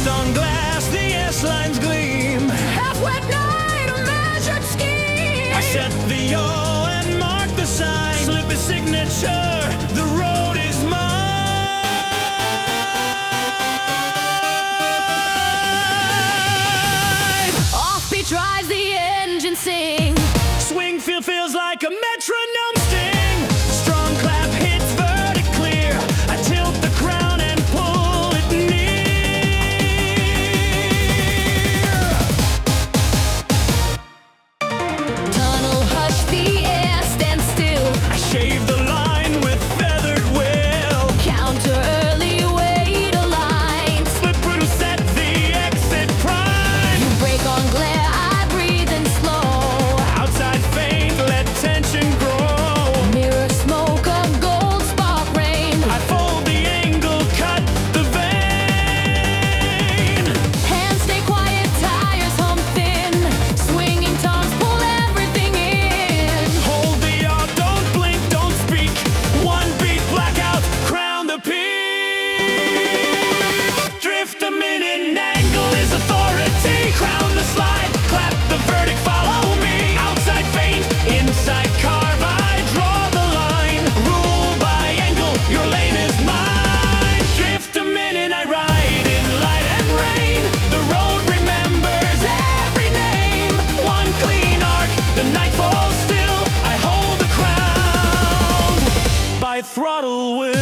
Traced on glass, the S-lines gleam. Half-wet night, a measured scheme. I set the O and mark the sign. Slip a signature, the road is mine. Offbeat drives, the engine sing. Swing feel feels like a metronome sting. Strong clap hits verdict clear. I tilt the crown and pull it near. Tunnel hush, the air stands still. I shave the line with feathered will. Counter early, wait a line. Split brutal set the exit prime. You break on glare, I breathe in slow. Outside faint, let tension grow. Mirror smoke, a gold spark rain. I fold the angle, cut the vein. Hands stay quiet, tires hum thin. Swinging tongues pull everything in. Hold the yaw, don't blink, don't speak. One beat, blackout, crown the peak. Drift a minute, angle is authority. Crown the slide, clap the verdict, follow me. Outside faint, inside carve, I draw the line. Rule by angle, your lane is mine. Drift a minute, I ride in light and rain. The road remembers every name. One clean arc, the night falls still. I hold the crown by throttle will.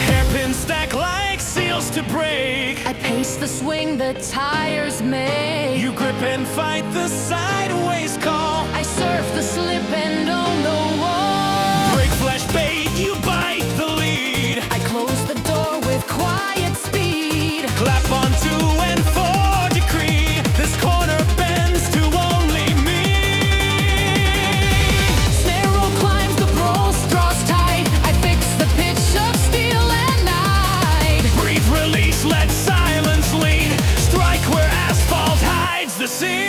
Hairpin stack like seals to break. I pace the swing the tires make. You grip and fight the sideways call. I surf the slip and own the wall. Break flash bait, you bite the lead. I close the door with quiet speed. Clap on 2 and 4 decree. This corner bends to only me. Snare roll climbs, the bros draws tight. I fix the pitch of steel and night. Breathe, release, let silence lead. Strike where asphalt hides the scene.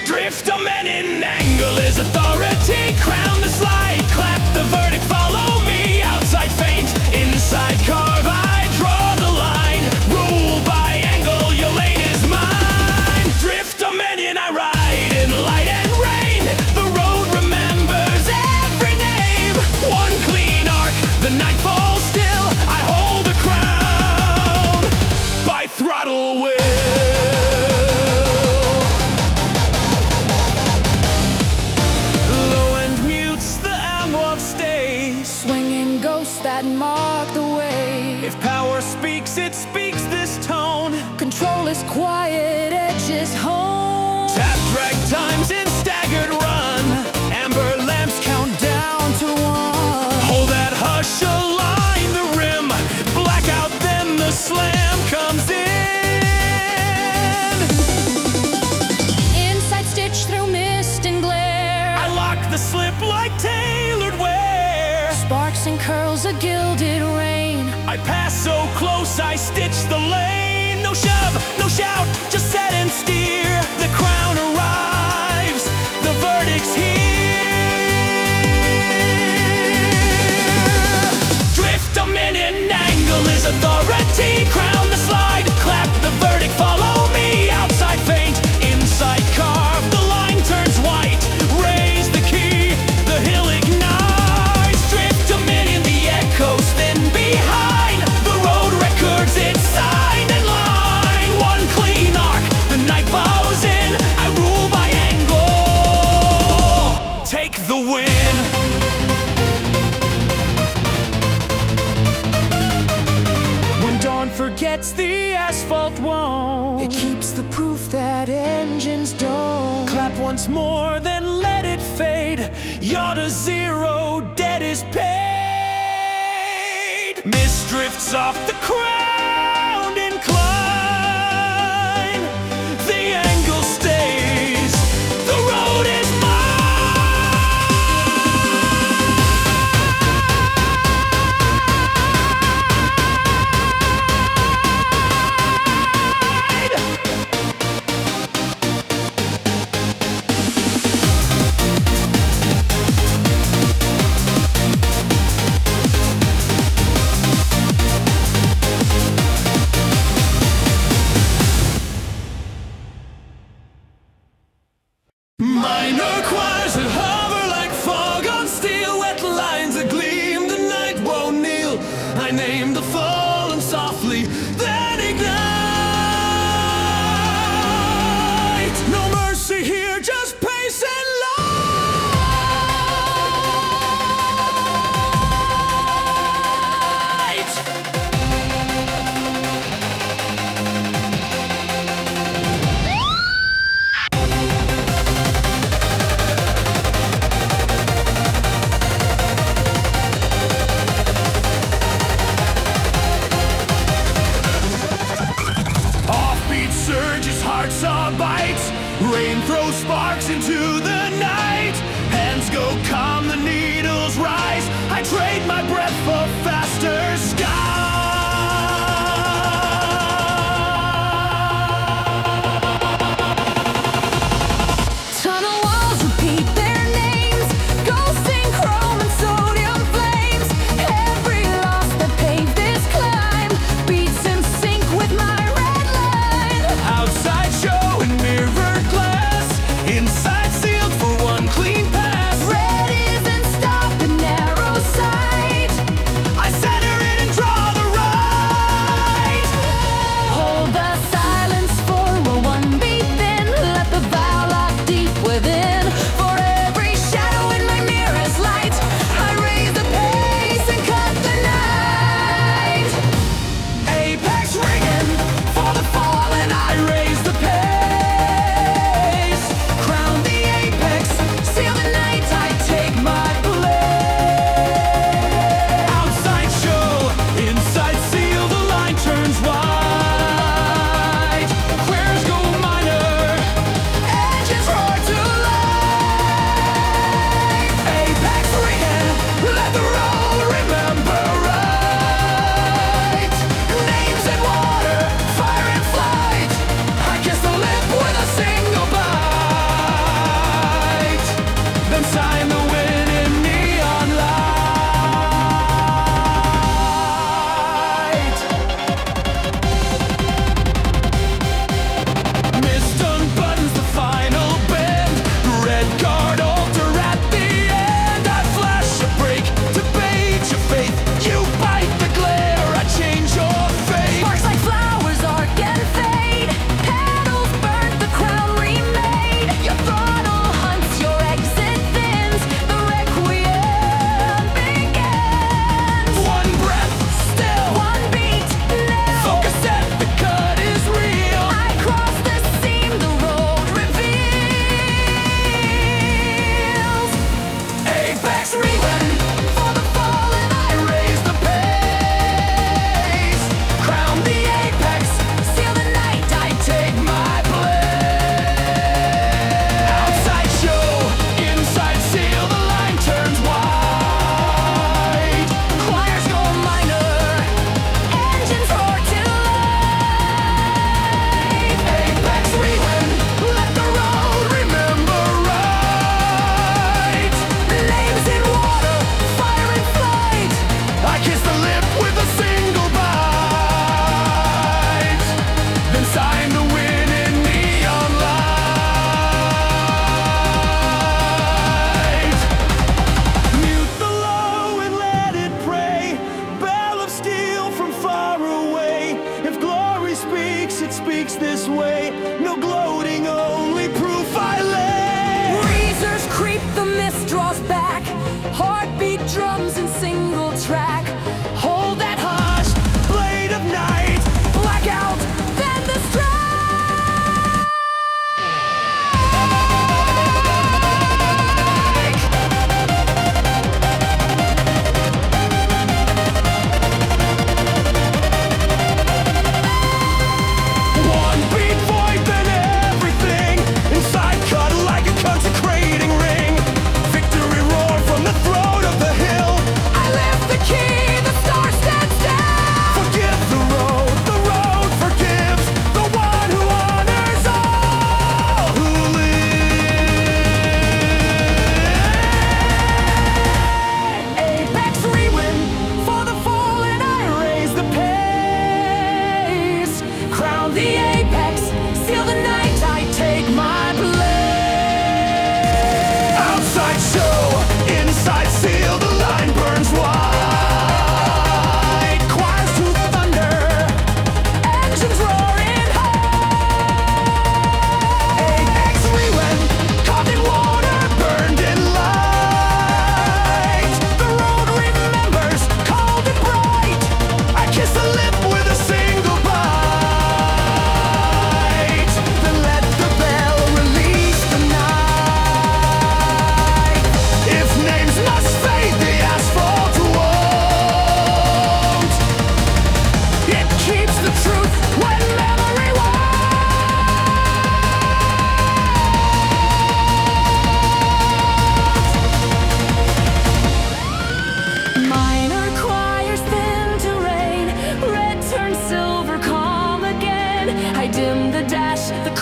Drift a man in angle is authority. Crown the slide, clap the verdict, follow me. Outside faint, inside carve, I draw the line. Rule by angle, your lane is mine. Drift a man in, I ride in light and rain. The road remembers every name. One clean arc, the night falls still. I hold the crown by throttle will. Low end mutes, the amwab stays. Swinging ghosts that mark the way. If power speaks, it speaks this tone. Control is quiet, edges home. Tap drag times in staggered run. Amber lamps count down to 1. Hold that hush, align the rim. Blackout, then the slam comes in. Inside stitch through mist and glare. I lock the slip like tailored wear. Sparks and curls, a gilded rain. I pass so close, I stitch the lane. No shove, no shout, just set and steer. The crown arrives, the verdict's here. Drift a minute, angle is authority. Crown the slide, clap the verdict, follow me. Outside faint, inside carve, the line turns white. Raise the key, the hill ignites. Drift a minute, the echoes thin behind. The road records its sign and line. One clean arc, the night bows in. I rule by angle, take the win. When dawn forgets, the asphalt won't. It keeps the proof that engines don't. Clap once more, then let it fade. Yaw to 0, debt is paid. Mist drifts off the crown incline. The angle stays. The road is mine. wonderful and softly then ignite. No mercy here, just pace and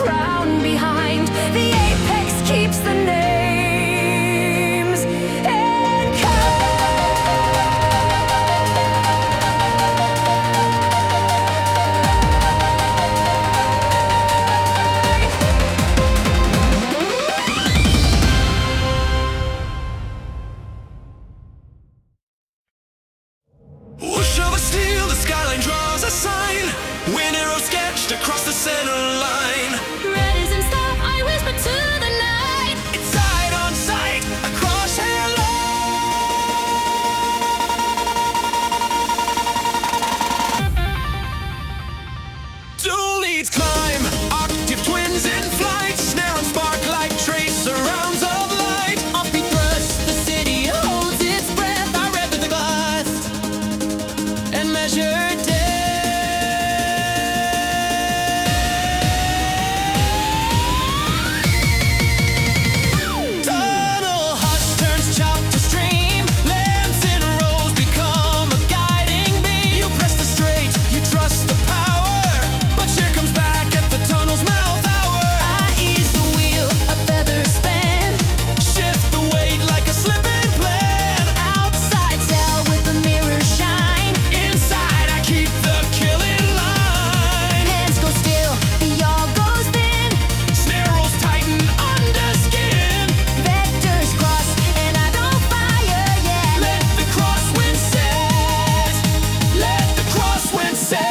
crown behind. The apex keeps the names in Whoosh of a steel, the skyline draws a sign. Wind arrow sketched across the center line. red isn't stop, I whisper to the night. It's sight on sight, across hair line. Dual leads climb, octave twins in flight. Snare and spark like tracer rounds of light. Offbeat thrust, the city holds its breath. I read through the glass And measure death. Tunnel hush turns chop to stream. Lamps in rows become a guiding beam. You press the straight, you trust the power. But cheer comes back at the tunnel's mouth hour. I ease the wheel, a feather span. Shift the weight like a slipping plan. Outside cell with the mirror shine. Inside I keep the killing line. Hands go still, the yaw goes thin. Snare rolls tighten under skin. Vectors cross and I don't fire yet. Let the crosswind set. Let the crosswind set.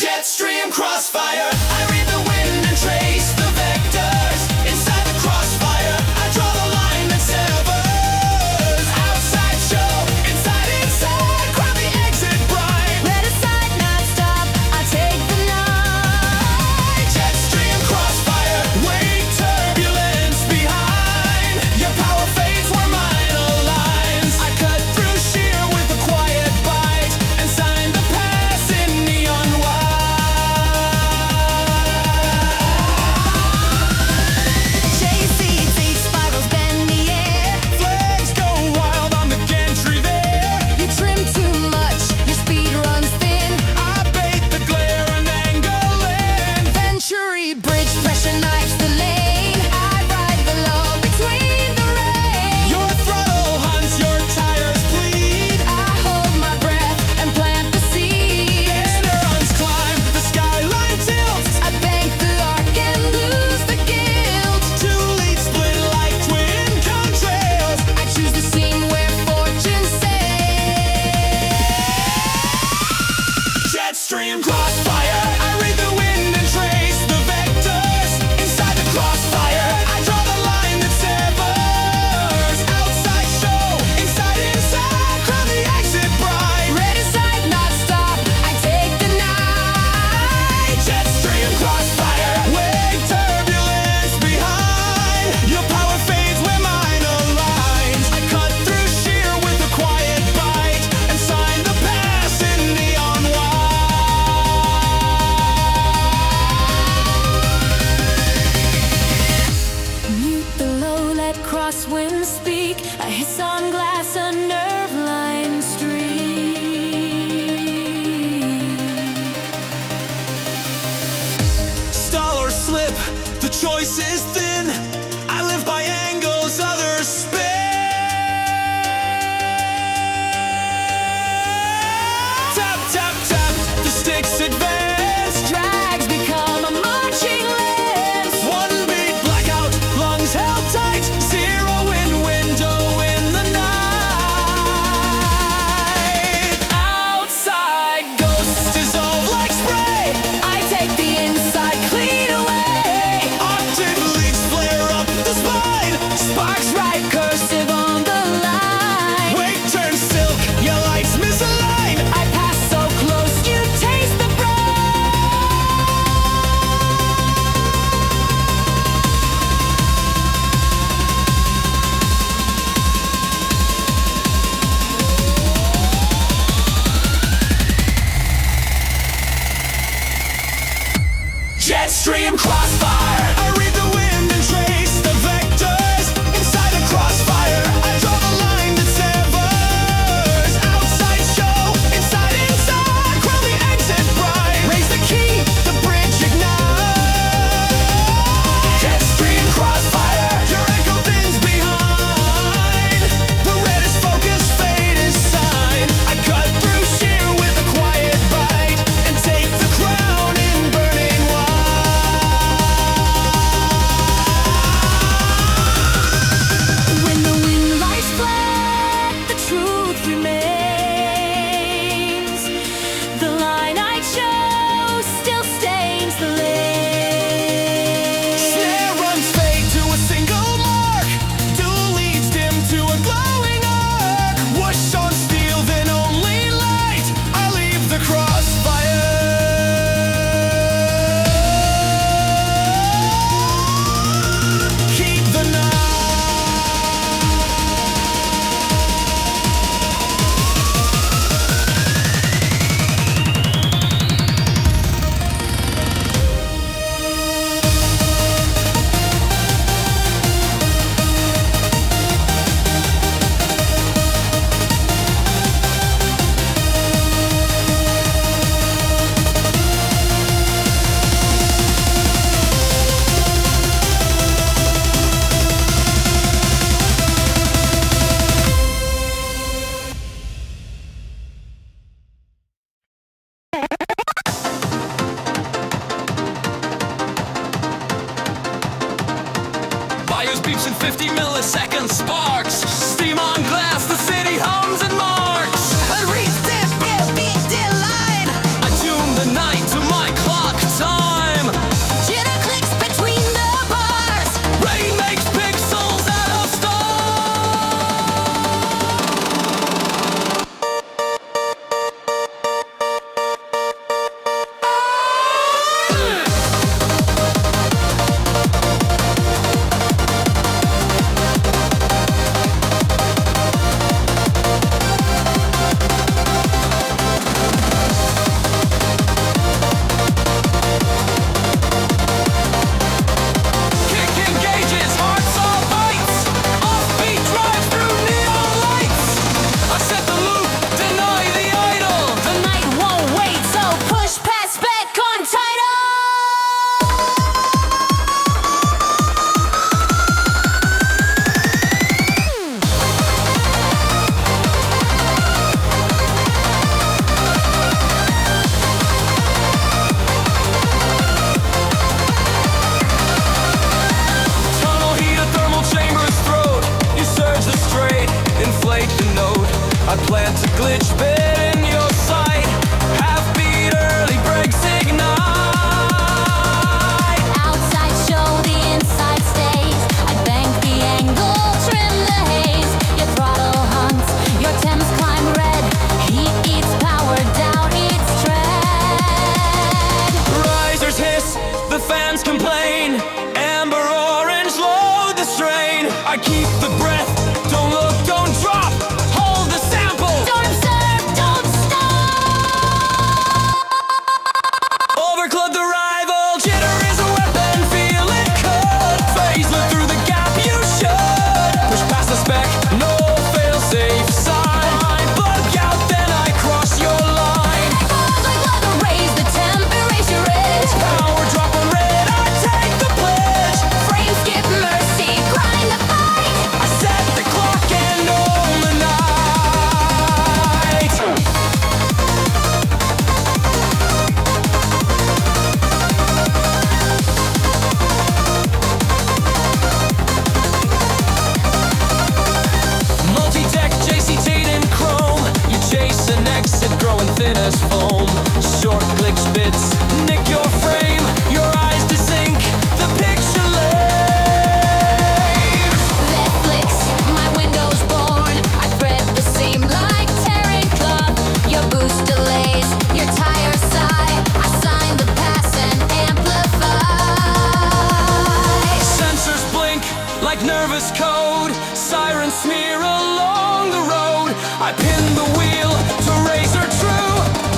Jetstream Crossfire. I read the wind and trace the vectors. Inside the crossfire, I draw the line that severs. Outside show, inside, crown the exit bright. Red aside, not stop, I take the night. Jetstream Crossfire, wake turbulence behind. Your power fades where mine aligns. I cut through sheer with a quiet bite and sign the pass in neon white. JC takes spirals, bend the air. Flags go wild on the gantry there. You trim too much, your speed runs thin. I bait the glare and angle in. Venturi bridge pressure knives the lane. I ride the low between the rain. Your throttle hunts, your tires bleed. I hold my breath and plant the seed. Neurons climb, the skyline tilts. I bank the arc and lose the guilt. Two leads split like twin contrails. I choose the scene where fortune sails. Jetstream Crossfire. I read the wind and trace the vectors. Inside the crossfire, I draw the line that severs. Outside show, inside, crown the exit bright. Red aside, not stop, I take the night. Jetstream Crossfire, wake turbulence behind. Your power fades where mine aligns. I cut through sheer with a quiet bite and sign the pass in neon white. Mute the low, let crosswinds speak. A hiss on glass, a nerve line stream. Stall or slip, the choice is thin. I live by angles others spin. Tap, tap, tap, the sticks advance. Drags become a marching lance. One beat, blackout, lungs held tight. Zero in window in the night. Outside, ghosts dissolve like spray. I take the inside clean away. Octave leads flare up the spine. Sparks right cursive on the line. Wake turns silk, your lights misalign. I pass so close, you taste the Jetstream Crossfire. I read the wind and trace the vectors. Inside the crossfire, I draw the line that severs. Outside show, inside, crown the exit bright. Raise the key, smear along the road. I pin the wheel to razor true.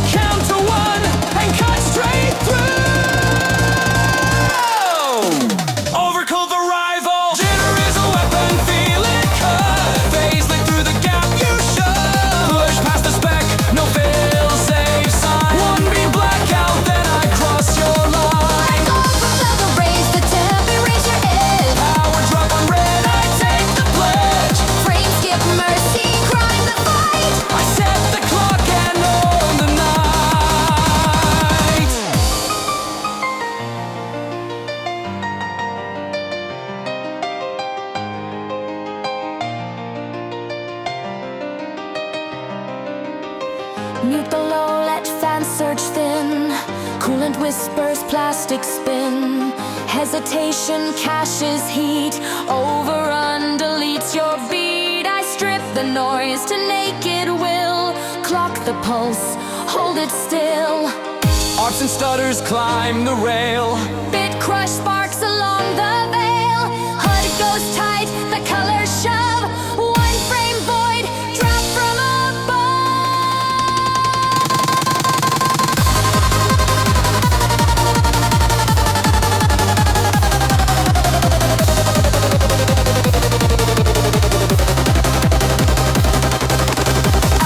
Count to one and cut straight through. Overclock the rival. Jitter is a weapon, feel it cut. Phase lit through the gap you shove. Push past the spec, no fail safe sign. One beam blackout, then I cross your line. Overflow the race, the temp, erase your edge. Power drop on red, I take the pledge. Frame skip, mercy, grind the fight. I set the clock and own the night. Mute the low, let fans surge thin. Coolant whispers, plastic spin. Hesitation caches heat. Overrun deletes your beat. I strip the noise to naked will. Clock the pulse, hold it still. Arcs and stutters climb the rail. Bit crush sparks along the veil. Hood goes tight, the colors shove. One frame void, drop from above.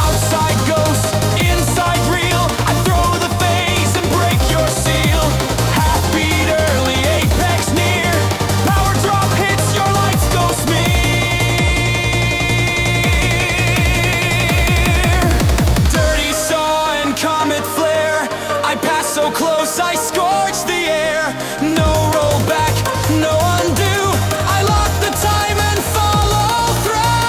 Outside ghost, inside real. I throw the phase and break your seal. Half beat early, apex near. Power drop hits, your lights go smear. Dirty saw and comet flare. I pass so close, I scorch the air. No roll back, no undo. I lock the time and follow through.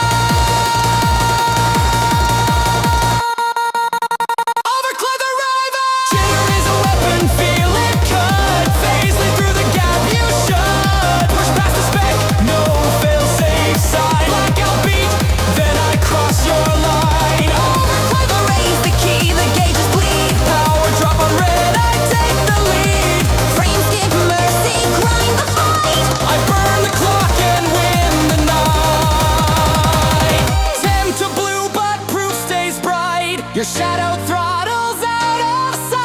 Overclock the rival. Jitter is a weapon, feel it cut. Phase lit through the gap you shut. Push past the spec, no fail safe side. Blackout beat, then I cross your line. Overclock the race, the key, the gauges bleed. Power drop on red, I take the lead. Frame skip, mercy, grind the fight. I burn the clock and win the night. Temp to blue, but proof stays bright. Your shadow throttles out of sight.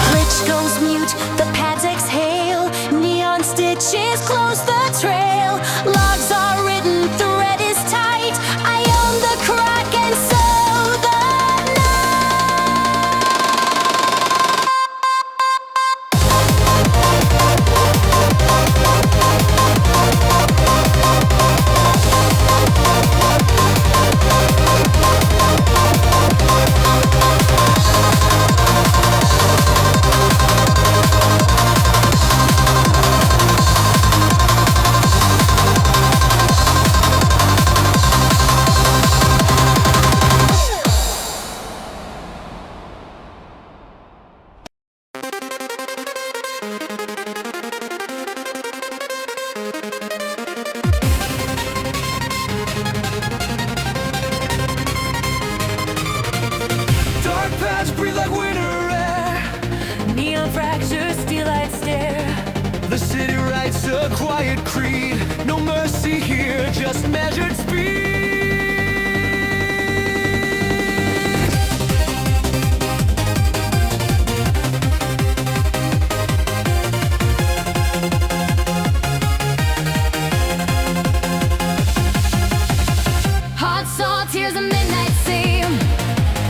Glitch goes mute, the pads exhale. Neon stitches close the trail. Logs are written, thread is tight. I own the crack and sew the Dark paths breathe like winter air. Neon fractures, steel-eyed stare. The city writes a quiet creed. No mercy here, just measured speed. hot saw, tears of midnight seam.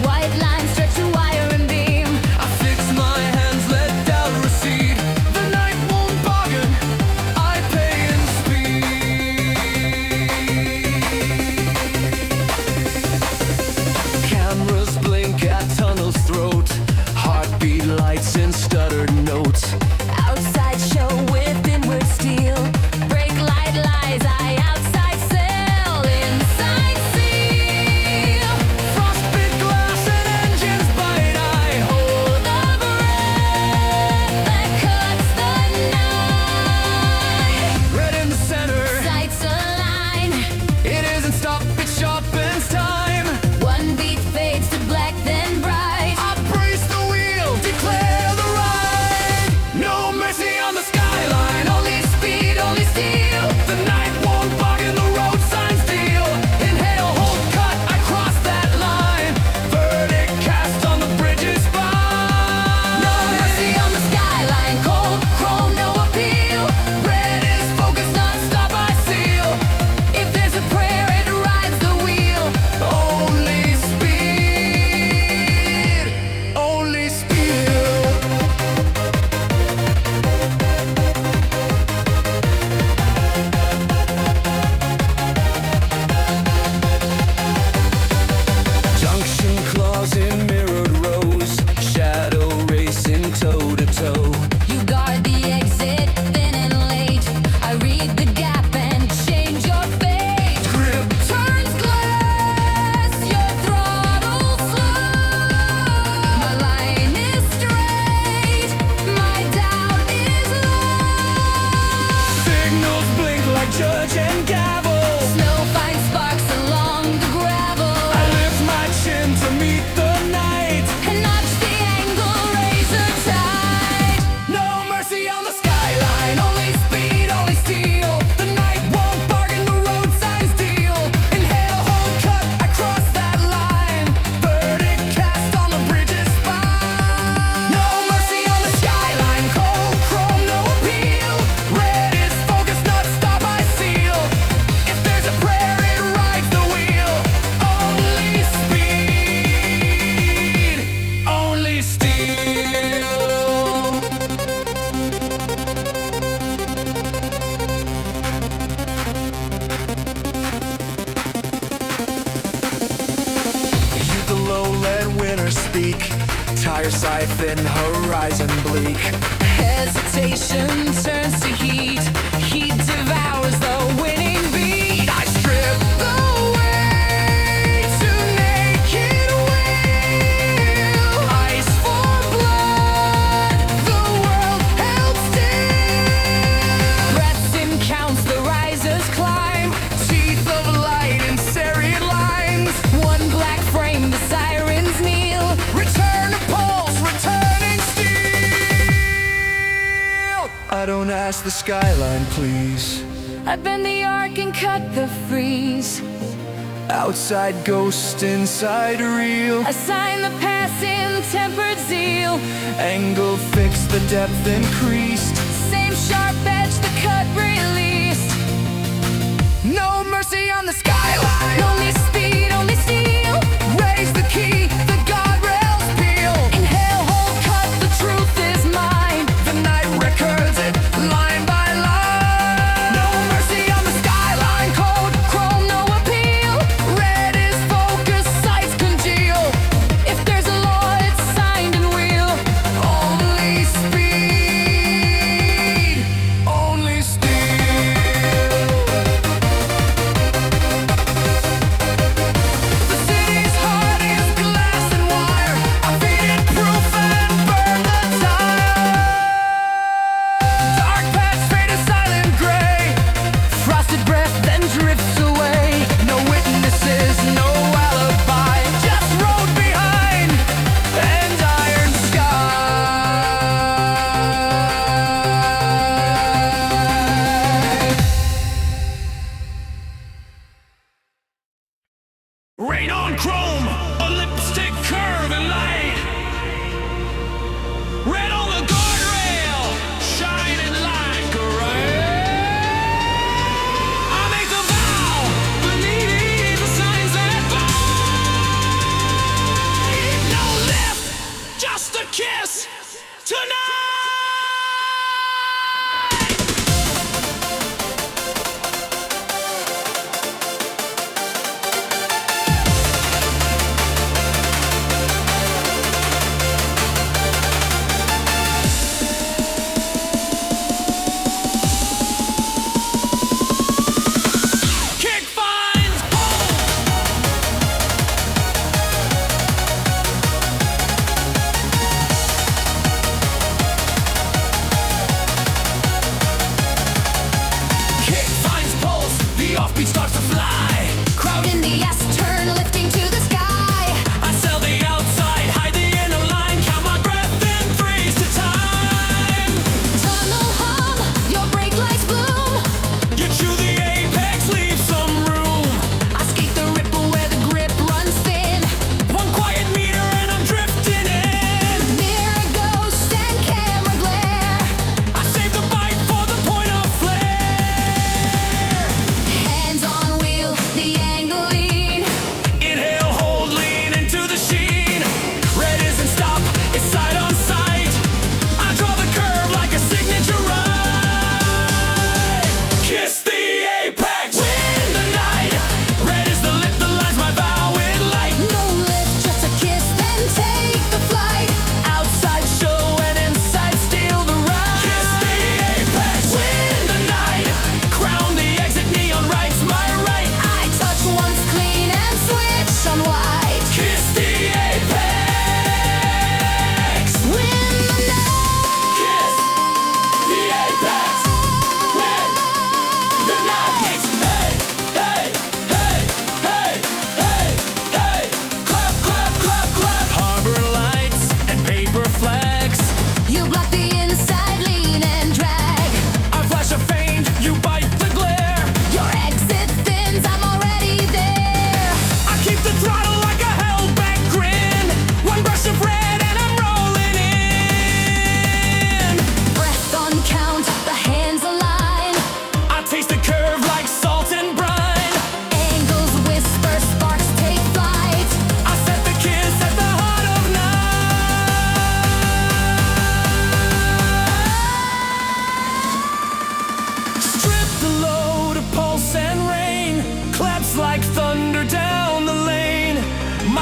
White lines stretch to wire and beam. I fix my hands, let doubt recede. The night won't bargain, I pay in speed. fire siphon, horizon bleak. Hesitation turns to heat. Heat devours the winning beat. I strip away to naked will. Ice for blood, the world held still. Breaths in counts, the risers climb. teeth of light in serried lines. One black frame, the sirens kneel. Return to pulse, returning steel. I don't ask the skyline, please. I bend the arc and cut the freeze. Outside ghost, inside real. Assign the pass in tempered zeal. Angle fixed, the depth increased. Same sharp edge, the cut released. No mercy on the skyline. Only speed, only steel. Raise the key, the guardrails peel. Inhale, hold, cut, the truth is mine. The night records it line by line. No mercy on the skyline. Code, chrome, no appeal. Red is focus, sights congeal. If there's a law, it's signed and real. Only speed, only steel. The city's heart is glass and wire. I feed it proof and burn the tire. Dark paths fade to silent gray. Frosted breath then drifts away. No witnesses, no alibi. Just road behind and iron sky. Rain on chrome, a lipstick curve and light. Red on the guardrail, shining like a ray. I make the vow, believe the signs that bind. No lift, just a kiss tonight.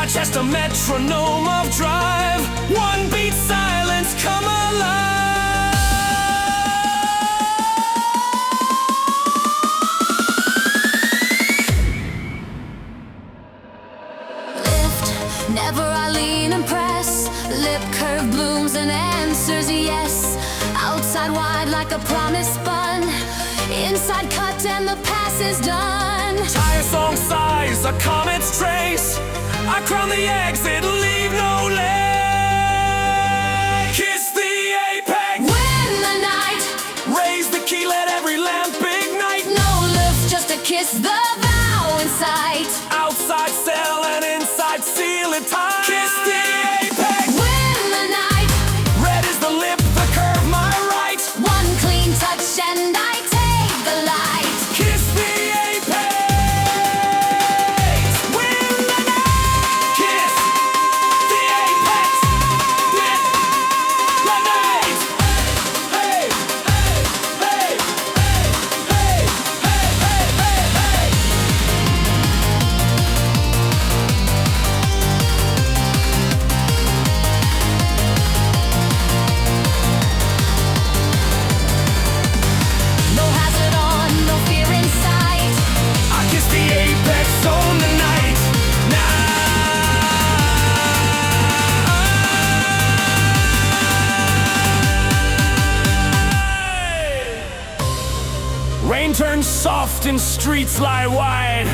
my chest a metronome of drive. One beat silence come alive. Lift, never I lean and press. Lip curve blooms and answers yes. Outside wide like a promise bun. Inside cut and the pass is done. Tire song size, a comet's trace. I crown the exit, leave no leg. Kiss the apex, Win the night. raise the key, let every lamp ignite. No lift, just a kiss, the vow in sight. Outside cell and inside seal it tight. Kiss the apex, Win the night. red is the lip, the curve my right. One clean touch and I take the light. Kiss the apex, win the night. Kiss the apex, win the night. Hey, hey, hey, hey, hey, hey, hey, hey. No hazard on, no fear in sight. I kiss the apex on the night. Night. Rain turns soft and streets lie wide.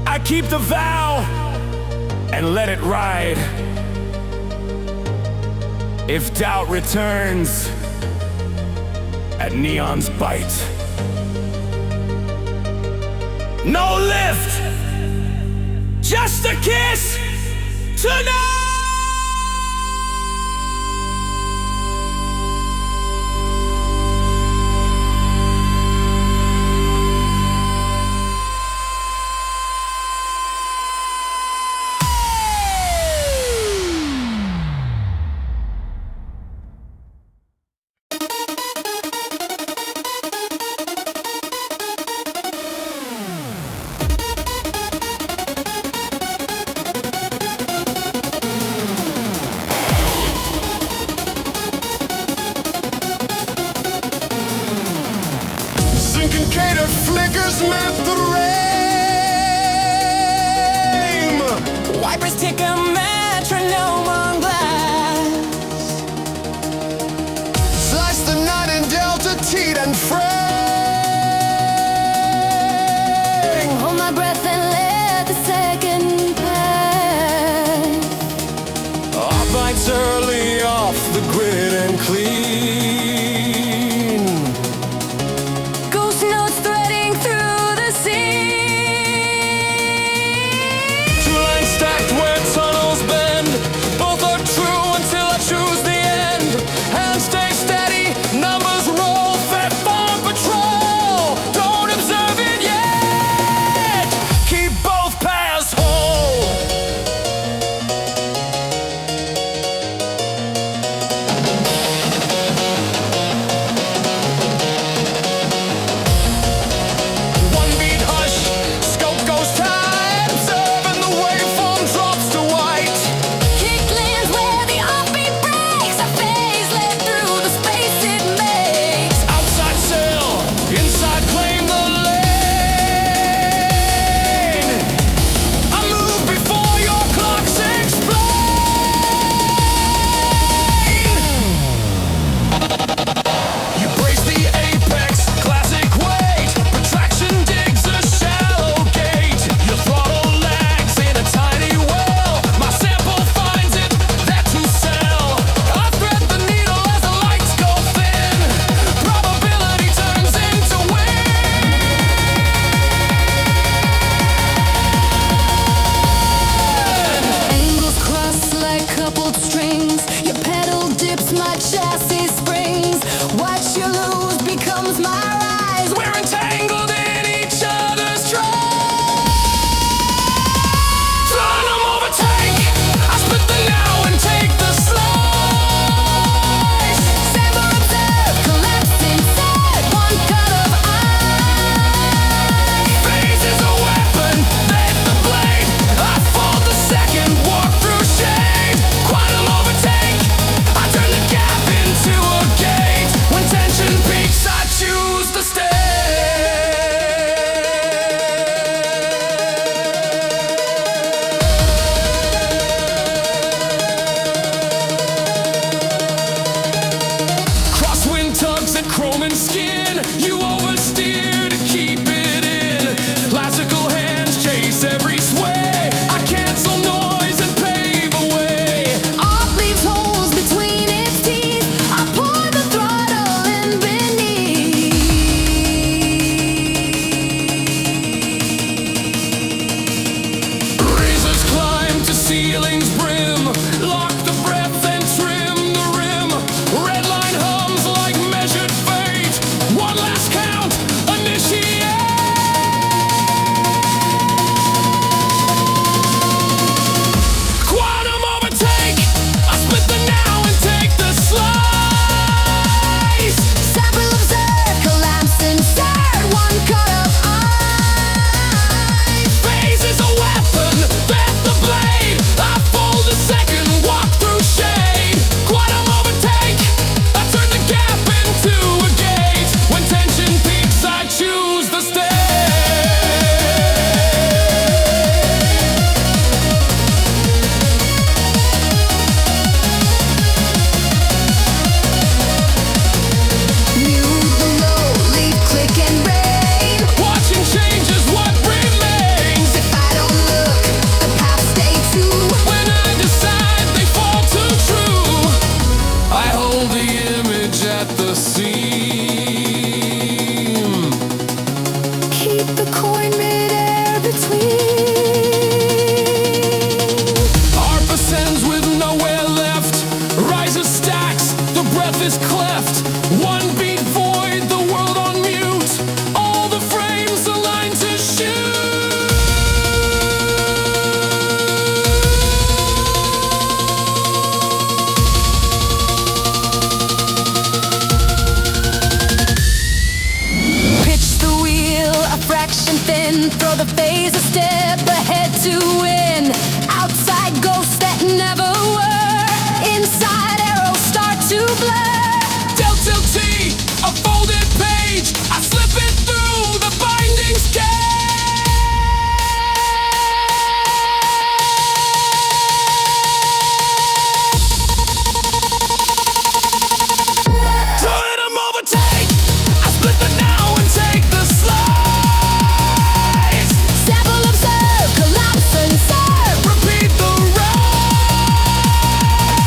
I keep the vow and let it ride. If doubt returns at neon's bite. No lift, just a kiss tonight. phase a step ahead to win. Outside ghosts that never were. Inside arrows start to blur. Delta T, a folded page. I slip it through the binding scale. Turn 'em overtake. I split the now and take the slice. Sample, observe, collapse and serve. Repeat the ride.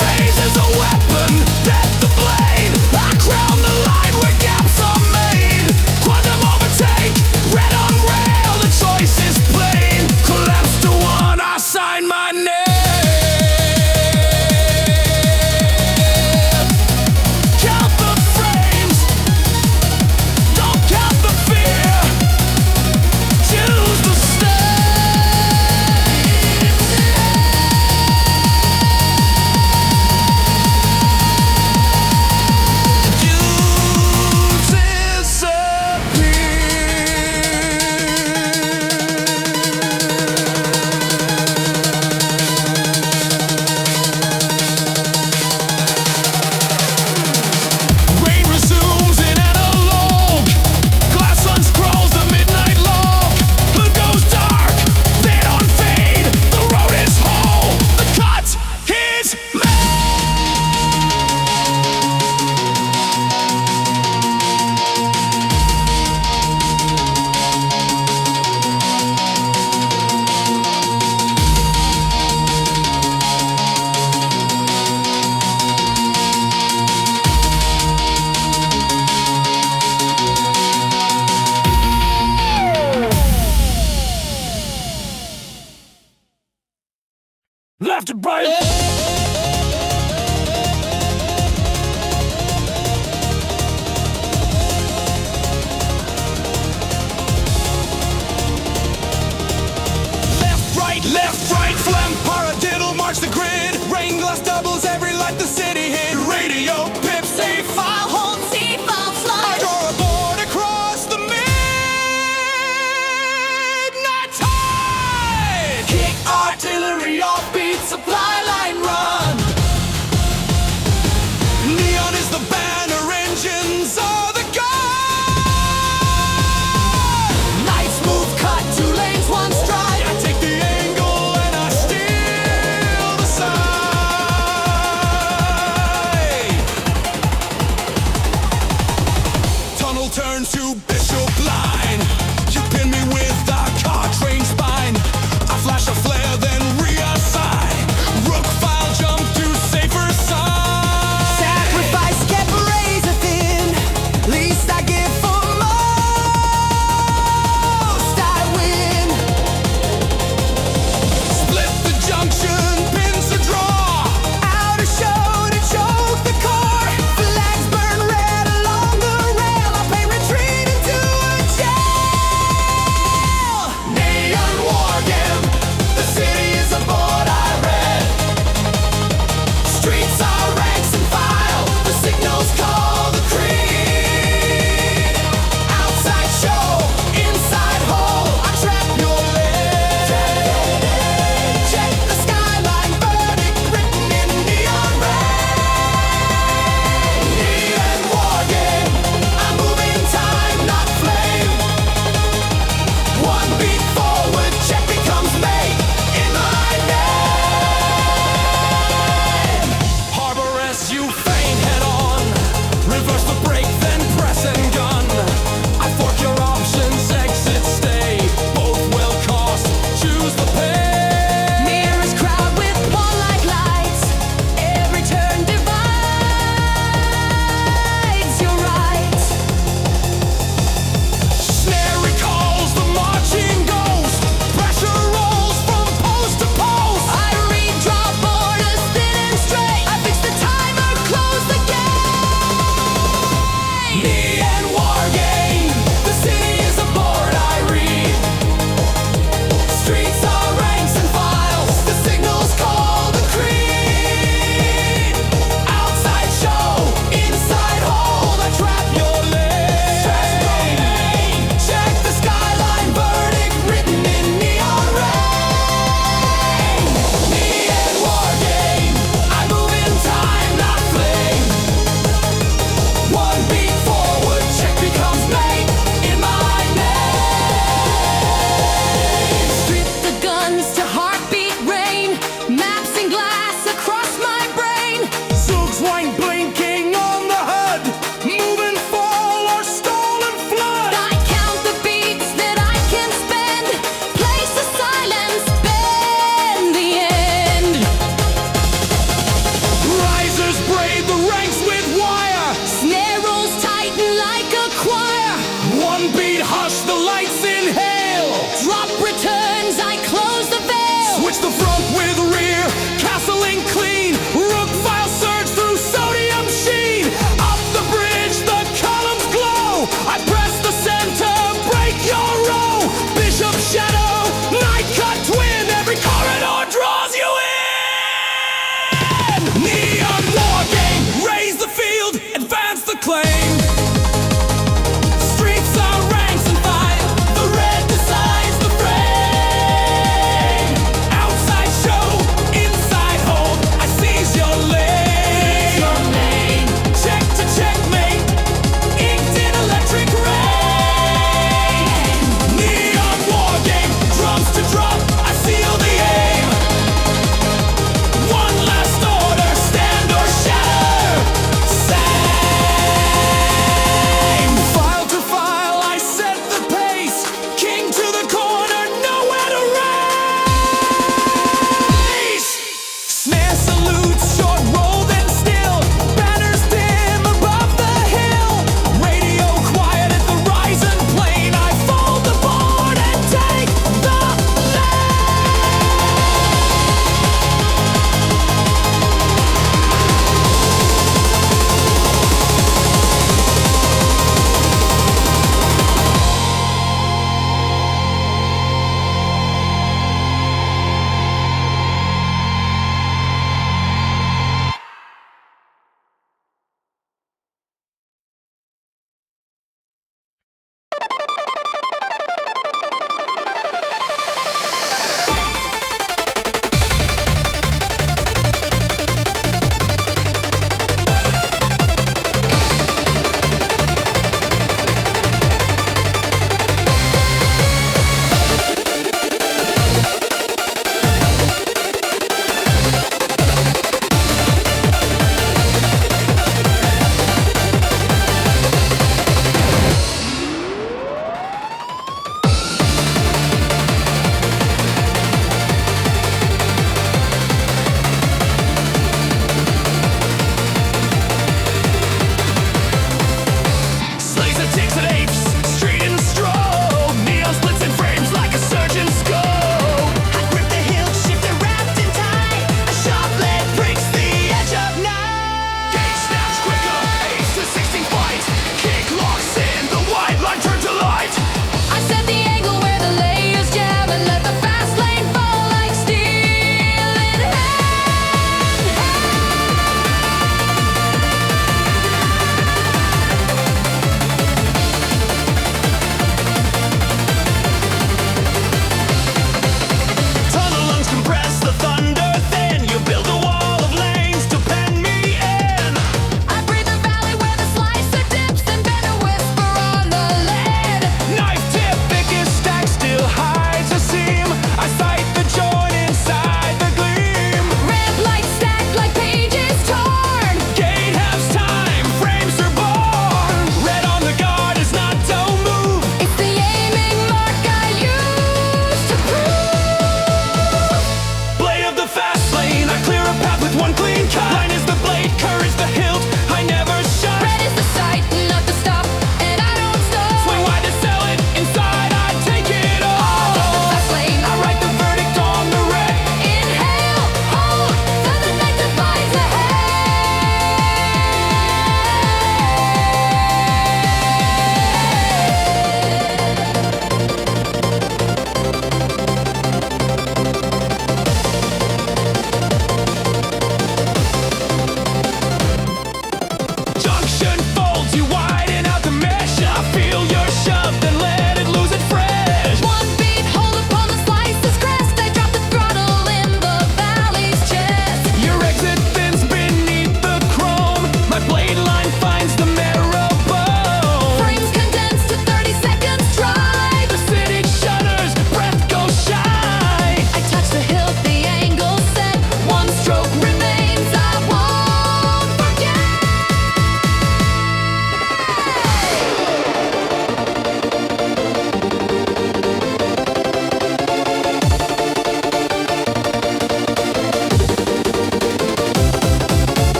Phase is a weapon, death the blade. I crown the line where gaps are made. Quantum overtake, red on rail, the choice is plain. Collapse to one, I sign my name. Count the frames, don't count the fear. Choose the Rain resumes in analog. Glass unscrolls the midnight log. Hood goes dark, they don't fade. The road is whole, the cut is left and right. Left, right, phlegm, paradiddle, march the grid. Rain glass doubles every light the city hit. Radio, pips, A file, hold C file, I slide. draw a board across the midnight tide. Kick artillery, off beat, supply line run.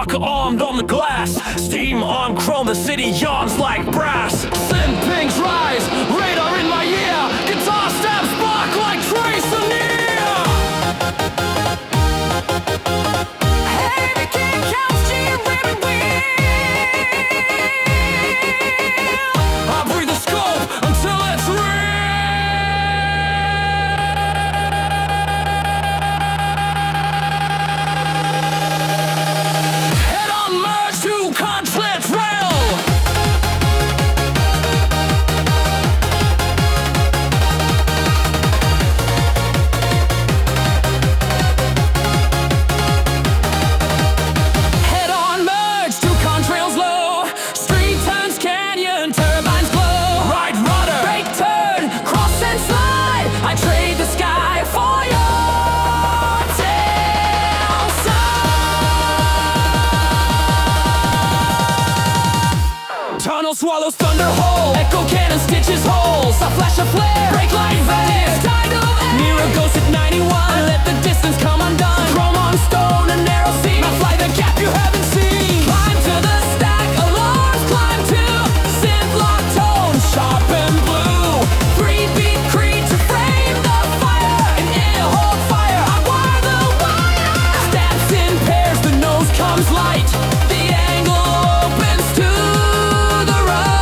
lock armed on the glass. Steam on chrome, the city yawns like brass. Synth pings rise, radar in my ear. Guitar stabs spark like trace of near. Heavy king counts G ribbon wheel. I breathe the scope until it's real. Head on merge to conflict rail. Head on merge to contrails low. Street turns canyon, turbines glow. Right rudder, brake turn, cross and slide. I trade the sky for your tail side. Tunnel swallows thunder hole. Echo cannon stitches holes. A flash of flare, brake light vanish. Tidal air. Mirror ghost at 91. Let the distance come undone. Chrome on stone, a narrow seam. Now fly the gap you haven't seen. Climb to the stack, alarms climb to synth lock tone, sharp and blue. 3-beat creed to frame the fire. An air hold fire, I wire the wire. Stabs in pairs, the nose comes light. The angle opens to the right.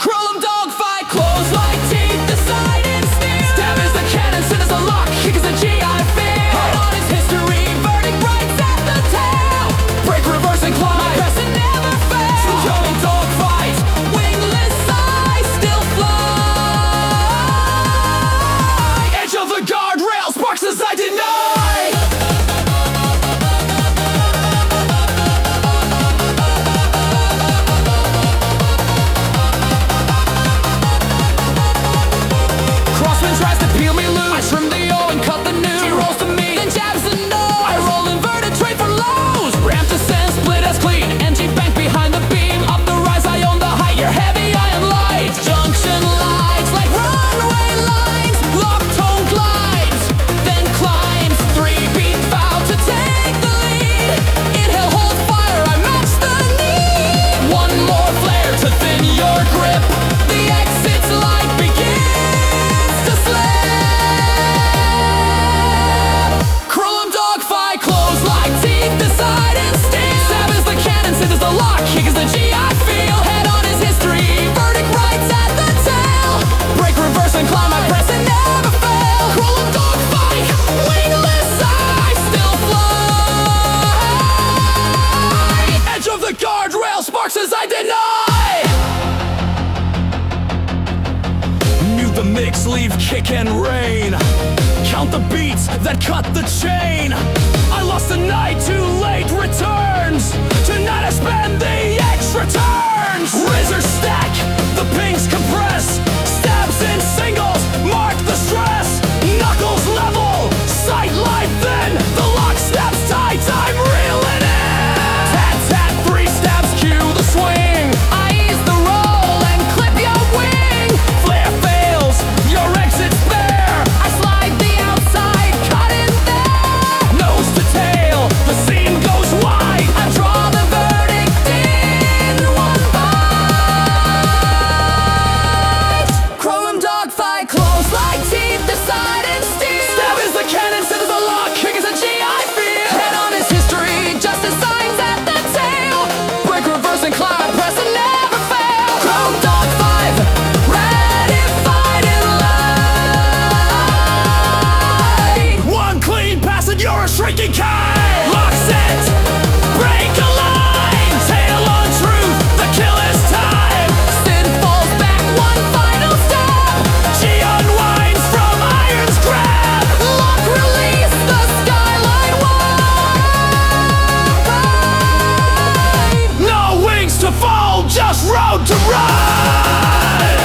Chrome dogfight, close like teeth, deciding steel. Stab is the cannon, sin is the lock, kick is the GI feel. Head on is history, verdict rights at the tail. Break, reverse, and climb, my person never fails. Chrome dogfight, wingless eyes still fly. Edge of the guardrail, sparks as I deny. Crossman tries to peel me loose. I trim the O and cut the new. He rolls to me, then jabs the nose. I roll inverted, trade for lows. Ramp descend, split as clean. NG bank behind the beam. Up the rise, I own the height. Your heavy iron lights. Junction lights like runway lines. Lock tone glides, then climbs. 3-beat vow to take the lead. Inhale, hold fire, I match the need. One more flare to thin your grip. The exit's light begins to slip. Chrome dogfight, close like teeth, decide and steal. Stab is the cannon, synth is the lock, kick is the GI feel. Head on is history, verdict rights at the tail. Break, reverse, and climb, I press and never fail. Chrome dogfight, wingless eyes still fly. Edge of the guardrail, sparks as I deny. Mute the mix, leave kick and rain. Count the beats that cut the chain. I lost the night, too late returns. Tonight I spend the extra turns. Razor stack, the pings compress. Stabs in singles, mark the stress. Knuckles level, sight line thin. The lock snaps tight, I'm reeling in. Tat tat, 3 stabs, cue the swing. I ease the roll and clip your wing. Flare fails, your exit's bare. I slide the outside, cut in there. Nose to tail, the scene goes wide. I draw the verdict in one bite. Chrome dogfight, close like teeth, decide and steal. Stab is the cannon, sin is the lock, kick is a GI feel. Head on is history, justice signs at the tail. Break, reverse, and climb, press and never fail. Chrome dogfight, ready, fight, and light. One clean pass and you're a shrinking kite. Lock set, break a line. Tail on truth, the kill is time. Sin falls back, one final step. G unwinds from iron's grab. Lock release, the skyline wide. No wings to fall, just road to ride.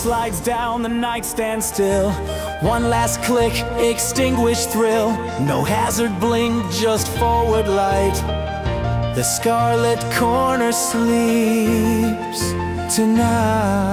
slides down, the night stands still. One last click, extinguish thrill. No hazard blink, just forward light. The Scarlet corner sleeps tonight.